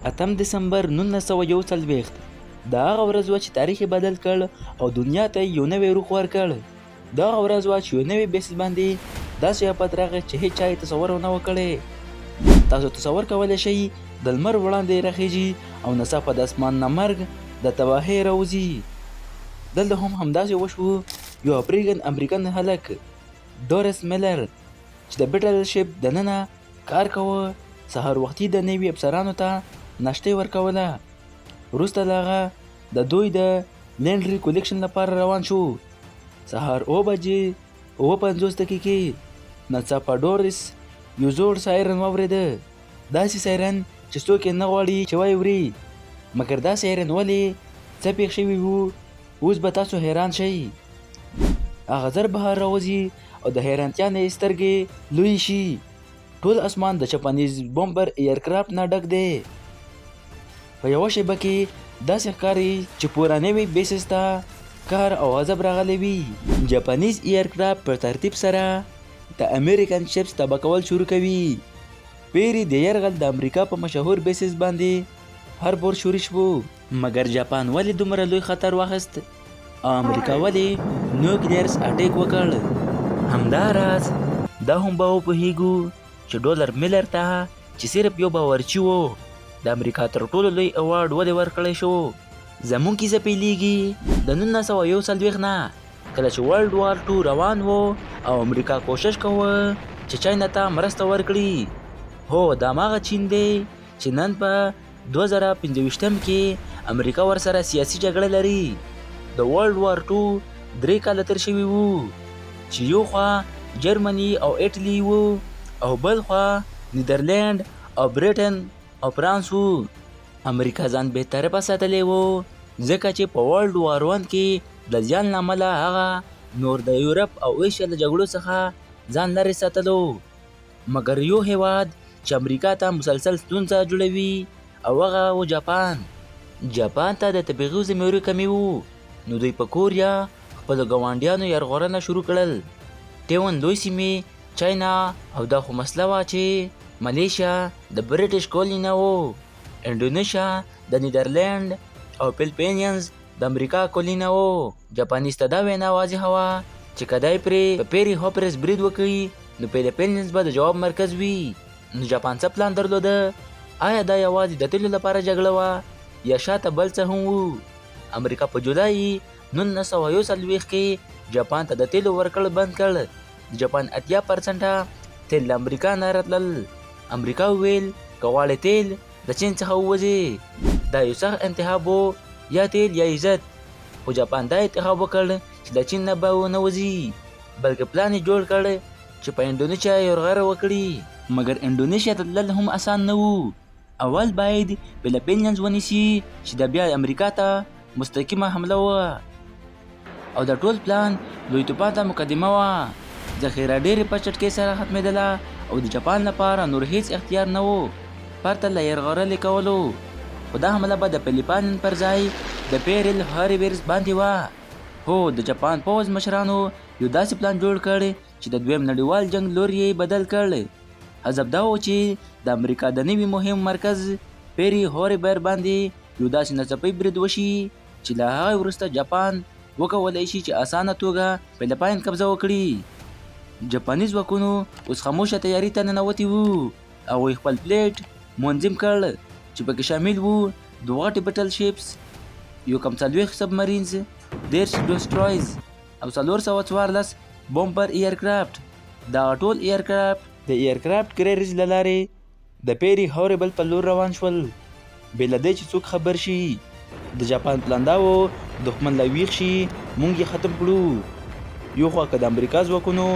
8 دسمبر 1941 دا هغه ورځ وه چې تاریخ یې بدل کړ او دنیا ته یو نوی روح ورکړ. دا هغه ورځ وه چې یو نوی بیسس باندې داسې آفت راغی چې هیچا یې تصور ونه و کړی. تاسو تصور کولی شئ د لمر وړاندې راخیږي او ناڅاپه د اسمان نه مرګ د تباهۍ راوځي. دلته هم همداسې وشو. یو افریقن امریکن هلک ډورس میلر چې د بیټل شپ دننه کار کوه سهار وختي د نوي افسرانو ته ناشتې ورکوله. وروسته له هغه د دوی د لینډري کولیکشن لپاره روان شو. سهار 9 بجې 9:50 ناڅاپه ډورس یو زوړ سایرن واورېده. داسې سایرن چې څوک یې نه غواړي چې واوري. مګر دا سایرن ولې څه پېښ شوي وو اوس به تاسو حیران شئ. هغه زر بهر راوځي او د حیرانتیا نه یې سترګې لویې شي. ټول اسمان د جاپانیز بمبر ایرکرافټ نه ډک دی. په یوه شیبه کې داسې ښکاري چې پوره نوي بیسس ته کار او غضب راغلی وي. جاپانیز ایرکرافټ په ترتیب سره د امریکن شپس تباه کول شروع کوي. پیری د یرغل د امریکا په مشهور بیسس باندې هر بور شروع شو. مګر جاپان ولې دومره لوی خطر واخیست او امریکا ولې نیوکلیرز اټیک وکړ؟ همداراز دا هم به وپوهیږو چې ډولر میلر ته چې صرف یو باورچي و د امریکا تر ټولو لوی اوارډ ولې ورکړی شو. زموږ کیسه پیلیږي د 1941 نه کله چې ورلډ وار 2 روان و او امریکا کوشش کوه چې چاینا ته مرسته ورکړي. هو دا هماغه چین دی چې نن په 2025 کې امریکا ورسره سیاسي جګړه لري. د ورلډ وار 2 3 کاله تیر شوي وو چې یو خوا جرمني او ایټلی وو او بل خوا نیدرلند او بریټن او فرانس وو. امریکا ځان بهطرفه ساتلی وو ځکه چې په ورلډ وار 1 کې د زیان له امله هغه نور د یورپ او ایشیا له جګړو څخه ځان لرې ساتلو. مګر یو هیواد چې امریکا ته مسلسل ستونزه جوړوي او هغه و جاپان. جاپان ته د طبیعي زمرو کمی وو نو دوی په کوریا خپلو ګاونډیانو یرغورنه شروع کړل. تیون لوی سیمې چاینا او دا خو مسله وه چې ملیشیا د بریټش کولوني وو. انډونیشیا د نیدرلند او فیلیپینز د امریکا کولوني وو. جاپانیز ته دا وینا واضحه وه چې که دی پرې په پیری هوپرس برید وکړي نو فیلیپینز به د جواب مرکز وي. نو جاپان څه پلان درلوده؟ آیا دا یوازې د تیلو لپاره جګړه وه یا شاته بل څه هم وو؟ امریکا په جولای 1941 کې جاپان ته د تیلو ورکړل بند کړ. د جاپان 80% تیل له امریکا نه راتلل. امریکا وویل که غواړې تیل د چین څخه ووځې. دا یو سخت انتخاب و یا تیل یا عزت. خو جاپان دا انتخاب وکړ چې د چین نه به ونه وځي بلکې پلان یې جوړ کړ چې په انډونیشیا یرغل وکړي. مګر انډونیشیا ته تلل هم اسان نه وو. اول باید فیلیپینز ونیسي چې د بیا امریکا ته مستقیمه حمله وه او د ټول پلان لوی توپان ته مقدمه وه. ذخیره ډېرې په چټکۍ سره ختمېدله او د جاپان لپاره نور هیڅ اختیار نه و پرته له یرغلې کولو. خو دا حمله به د فیلیپین پر ځای د پیرل هاریبرز باندې وه. هو د جاپان پوځ مشرانو یو داسې پلان جوړ کړ چې د دویم نړیوال جنگ لور یې بدل کړ. حسب دا و چې د امریکا د نوي مهم مرکز پیری هاریبر باندې یو داسې ناڅاپي برید وشي چې له هغې وروسته جاپان وکولی شي چې اسانه توګه فیلیپین قبضه وکړي. جاپانیز ځواکونو اوس خاموشه تیاري ته ننوتي وو. هغوی خپل پلیټ منظم کړ چې پکې شامل وو 2 غټې بټل شیپس، یو کم 40 سبمرینز، 10 ډسټرویز او 414 بمبر ایرکرافټ. دغه ټول ایرکرافټ د ایرکرافټ کریرز له لارې د پیری هاریبل په لور روان شول بې له دې چې څوک خبر شي. د جاپان پلان دا و دښمن له ویښ شي موږ یې ختم کړو. یو خوا که د امریکا ځواکونو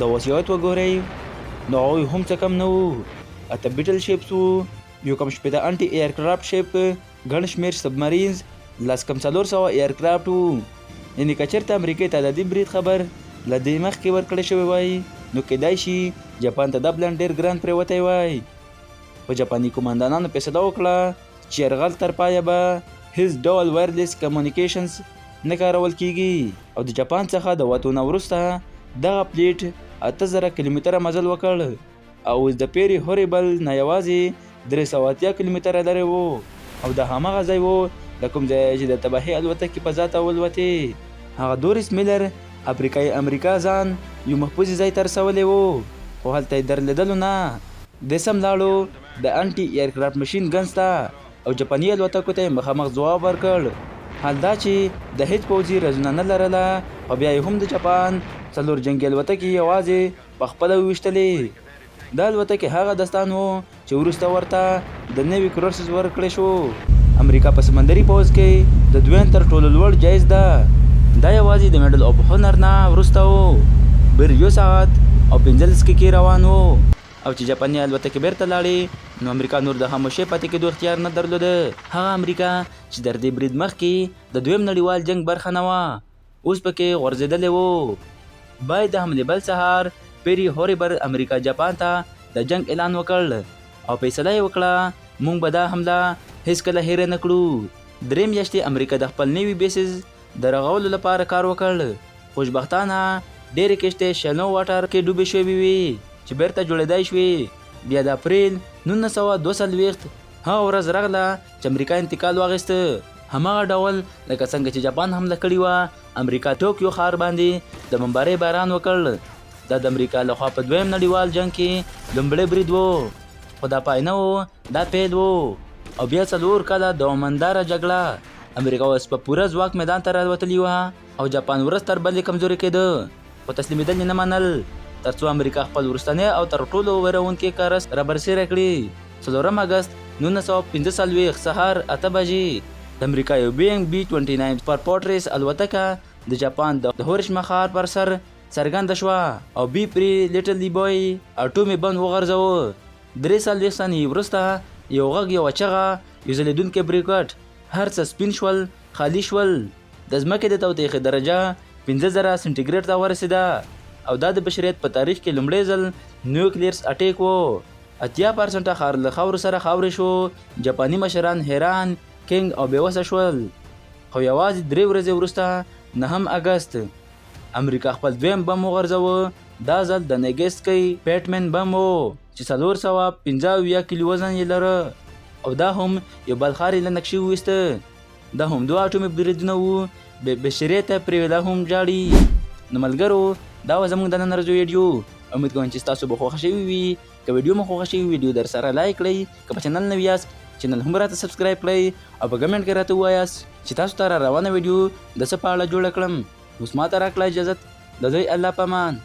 د وضعیت وګورئ نو هغوی هم څه کم نه وو. 8 بیټل شیپس وو، یو کم 18 انټي ایرکرافټ شیپ، ګڼ شمېر سبمرینز، 10 کم 400 ایرکرافټ وو. یعنې که چېرته امریکې ته د دې برید خبر له دې مخکې ورکړی شوی وای نو کیدای شي جاپان ته دا پلان ډېر ګران پرېوتی وای. خو جاپاني قومندانانو فیصله وکړه چې یرغل تر پایه به هیڅ ډول وایرلیس کمیونیکیشنز نه کارول کیږي او د جاپان څخه د وتو نه وروسته دغه پلیټ 8000 کیلومتره مزل وکړ او اوس د پیری هوریبل نه یوازې 380 کیلومتره لرې و او د هماغه ځای و د کوم ځای چې د تباهۍ الوتکې فضا ته ولوتې. هغه دوریس میلر افریقایي امریکا ځان یو محفوظ ځای ته رسولی و، خو هلته یې درلیدلو نه. دی سم لاړو د انټي ایرکرافټ مشین ګنز ته او جاپاني الوتکو ته یې مخامخ ځواب ورکړ. حال دا چې د هیڅ پوځي رزونه نه لرله، خو بیا یې هم د جاپان 4 جنګي الوتکې یوازې په خپله وویشتلې. دا الوتکې هغه داستان و چې وروسته ورته د نوي کروسز ورکړی شو. امریکا په سمندري پوځ کې د دویم تر ټولو لوړ جایز ده. دا یوازې د میډل اف هنر نه وروسته و. بر 1 ساعت او 15 کې روان و او چې جاپاني الوتکې بیرته لاړې نو امریکا نور د خاموشۍ پاتې کېدو اختیار نه درلوده. هغه امریکا چې در دې برید مخکې د دویم نړیوال جنګ برخه نه وه، اوس پکې غورځېدلې و. باید د حملې بل سهار پیری هوریبر امریکا جاپان ته د جنګ اعلان وکړ او فیصله یې وکړه موږ به دا حمله هیڅکله هېره نه کړو. 3 میاشتې امریکا د خپل نوي بیسز د رغولو لپاره کار وکړ. خوشبختانه ډېرې کښتۍ شنو واټر کې ډوبې شوې وې چې بیرته جوړېدای شوې. بیا د اپریل 1942 هغه ورځ راغله چې امریکا انتقال واخیسته. هماغه ډول لکه څنګه چې جاپان حمله کړې وه، امریکا ټوکیو ښار باندې د بمبارۍ باران وکړ. دا د امریکا لخوا په دویم نړیوال جنګ کې لومړی برید و، خو دا پای نه و، دا پیل و. او بیا 4 کاله دوامداره جګړه. امریکا اوس په پوره ځواک میدان ته راوتلې وه او جاپان ورځ تر بلې کمزوري کېده، خو تسلیمېدل یې نه منل ترڅو امریکا خپل وروستنی او تر ټولو ویرونکی کارس رابرسېره کړي. 4 اګست 1945 سهار 8 بجې د امریکا یو بینګ B-29 سپر پورټریس الوتکه د جاپان د هوریشیما ښار پر سر څرګنده شوه او بي پرې لیټل لیبوی اټومي بم وغورځاوه. 43 ثانیې وروسته یو غږ، یوه چغه، یو ځلېدونکی بریکټ، هر څه سپین شول، خالي شول. د ځمکې د تودوخې درجه 5000 سنټیګریډ ته ورسېده او دا د بشریت په تاریخ کې لومړی ځل نیوکلیرز اټیک و. 80% ښار له خاورو سره خاورې شو. جاپاني مشران حیران، کینګ او بېوسه شول. خو یوازې 3 ورځې وروسته 9 اګست امریکا خپل دویم بم وغورځاوه. دا ځل د نګیسکی پیټمن بم و چې 475 کیلو وزن یې لره او دا هم یو بلخار له نقشې وویسته. دا هم 2 اټومي بریدونه وو. بشریت پرې لا هم جاړي. نو ملګرو، دا و زموږ د نن ورځې ویډیو. امید کوم چې تاسو به خوښه شوي وي. که ویډیو مو خوښه شوي ویډیو در سره لایک کړئ. که په چینل نوي یاست چینل هم راته سبسکرایب کړئ او په کمنټ کې راته ووایاست چې تاسو ته را روانه ویډیو د څه په اړه جوړه کړم. اوس ما ته راکړه اجازت. د دوی الله په امان.